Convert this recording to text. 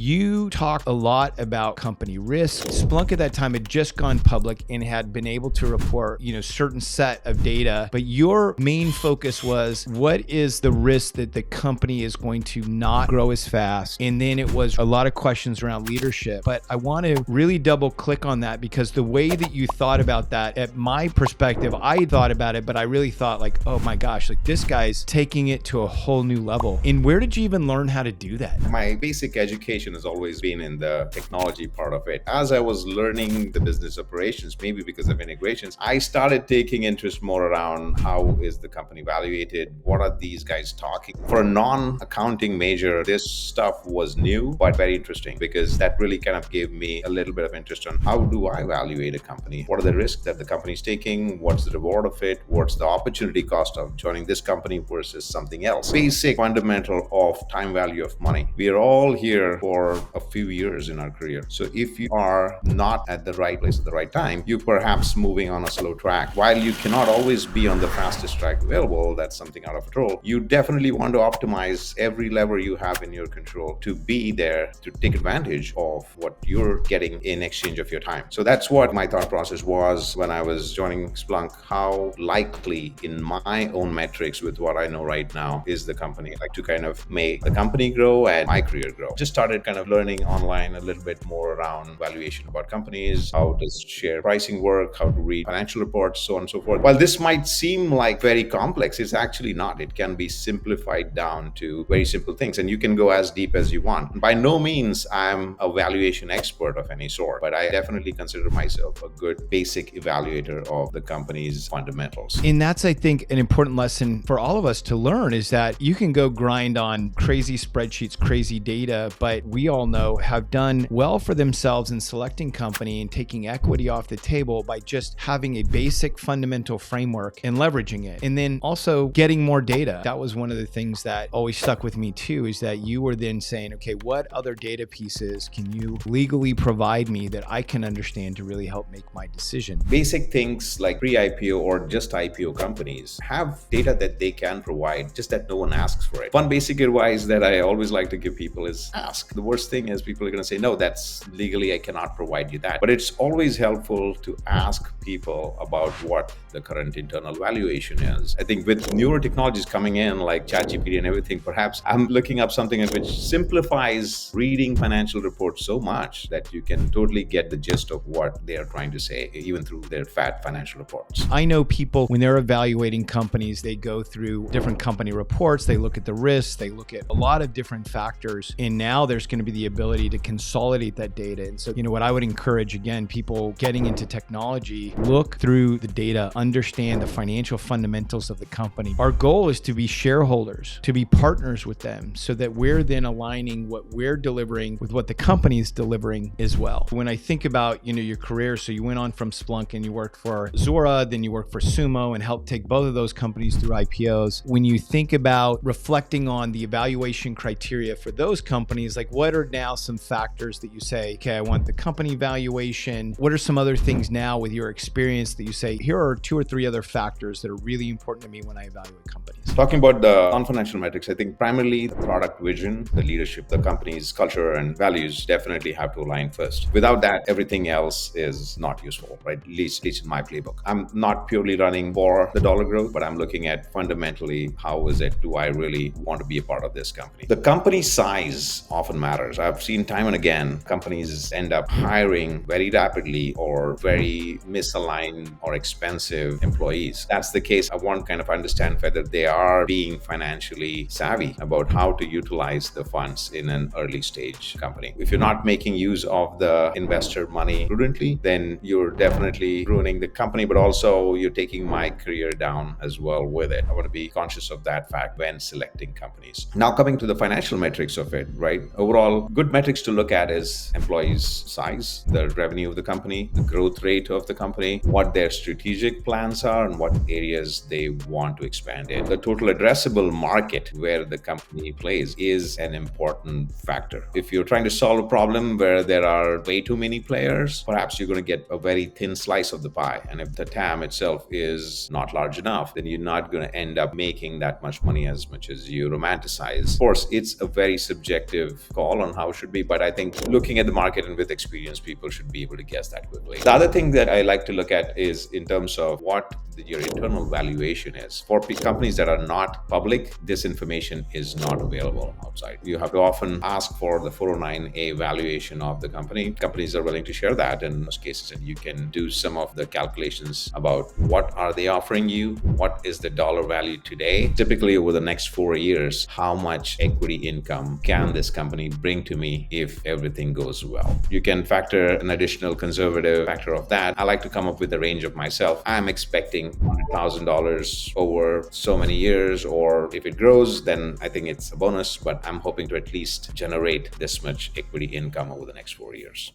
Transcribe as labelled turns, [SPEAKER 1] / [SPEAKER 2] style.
[SPEAKER 1] you talk a lot about company risk. Splunk at that time had just gone public and had been able to report, certain set of data, but your main focus was what is the risk that the company is going to not grow as fast? And then it was a lot of questions around leadership. But I want to really double click on that because the way that you thought about that, at my perspective, I thought about it, but I really thought like, oh my gosh, like this guy's taking it to a whole new level. And where did you even learn how to do that?
[SPEAKER 2] My basic education has always been in the technology part of it. As I was learning the business operations, maybe because of integrations, I started taking interest more around how is the company evaluated? What are these guys talking? For a non-accounting major, this stuff was new, but very interesting because that really kind of gave me a little bit of interest on how do I evaluate a company? What are the risks that the company's taking? What's the reward of it? What's the opportunity cost of joining this company versus something else? Basic fundamental of time value of money. We are all here for a few years in our career. So if you are not at the right place at the right time, you're perhaps moving on a slow track. While you cannot always be on the fastest track available, that's something out of control. You definitely want to optimize every lever you have in your control to be there to take advantage of what you're getting in exchange of your time. So that's what my thought process was when I was joining Splunk. How likely in my own metrics with what I know right now is the company, like to kind of make the company grow and my career grow. Just started kind of learning online a little bit more around valuation about companies, how does share pricing work, how to read financial reports, so on and so forth. While this might seem like very complex, it's actually not. It can be simplified down to very simple things and you can go as deep as you want. By no means I'm a valuation expert of any sort, but I definitely consider myself a good basic evaluator of the company's fundamentals.
[SPEAKER 1] And that's, I think, an important lesson for all of us to learn is that you can go grind on crazy spreadsheets, crazy data, but we all know have done well for themselves in selecting company and taking equity off the table by just having a basic fundamental framework and leveraging it. And then also getting more data. That was one of the things that always stuck with me too, is that you were then saying, okay, what other data pieces can you legally provide me that I can understand to really help make my decision?
[SPEAKER 2] Basic things like pre-IPO or just IPO companies have data that they can provide, just that no one asks for it. One basic advice that I always like to give people is ask. The worst thing is people are going to say, no, that's legally, I cannot provide you that. But it's always helpful to ask people about what the current internal valuation is. I think with newer technologies coming in like ChatGPT and everything, perhaps I'm looking up something which simplifies reading financial reports so much that you can totally get the gist of what they are trying to say, even through their fat financial reports.
[SPEAKER 1] I know people, when they're evaluating companies, they go through different company reports, they look at the risks, they look at a lot of different factors. And now there's going to be the ability to consolidate that data. And so, what I would encourage, again, people getting into technology, look through the data, understand the financial fundamentals of the company. Our goal is to be shareholders, to be partners with them so that we're then aligning what we're delivering with what the company is delivering as well. When I think about, your career, so you went on from Splunk and you worked for Zora, then you worked for Sumo and helped take both of those companies through IPOs. When you think about reflecting on the evaluation criteria for those companies, like what are now some factors that you say, okay, I want the company valuation. What are some other things now with your experience that you say, here are 2 or 3 other factors that are really important to me when I evaluate companies?
[SPEAKER 2] Talking about the non-financial metrics, I think primarily the product vision, the leadership, the company's culture and values definitely have to align first. Without that, everything else is not useful, right? At least in my playbook. I'm not purely running for the dollar growth, but I'm looking at fundamentally, how is it, do I really want to be a part of this company? The company size often matters. I've seen time and again, companies end up hiring very rapidly or very misaligned or expensive employees. That's the case. I want to kind of understand whether they are being financially savvy about how to utilize the funds in an early stage company. If you're not making use of the investor money prudently, then you're definitely ruining the company, but also you're taking my career down as well with it. I want to be conscious of that fact when selecting companies. Now coming to the financial metrics of it, right? Overall, good metrics to look at is employees' size, the revenue of the company, the growth rate of the company, what their strategic plans are, and what areas they want to expand in. The total addressable market where the company plays is an important factor. If you're trying to solve a problem where there are way too many players, perhaps you're going to get a very thin slice of the pie. And if the TAM itself is not large enough, then you're not going to end up making that much money as much as you romanticize. Of course, it's a very subjective call call on how it should be, but I think looking at the market and with experience, people should be able to guess that quickly. The other thing that I like to look at is in terms of what your internal valuation is. For companies that are not public, this information is not available outside. You have to often ask for the 409A valuation of the company. Companies are willing to share that in most cases, and you can do some of the calculations about what are they offering you, what is the dollar value today. Typically over the next 4 years, how much equity income can this company bring to me if everything goes well? You can factor an additional conservative factor of that. I like to come up with a range of myself. I'm expecting $100,000 over so many years, or if it grows, then I think it's a bonus, but I'm hoping to at least generate this much equity income over the next 4 years.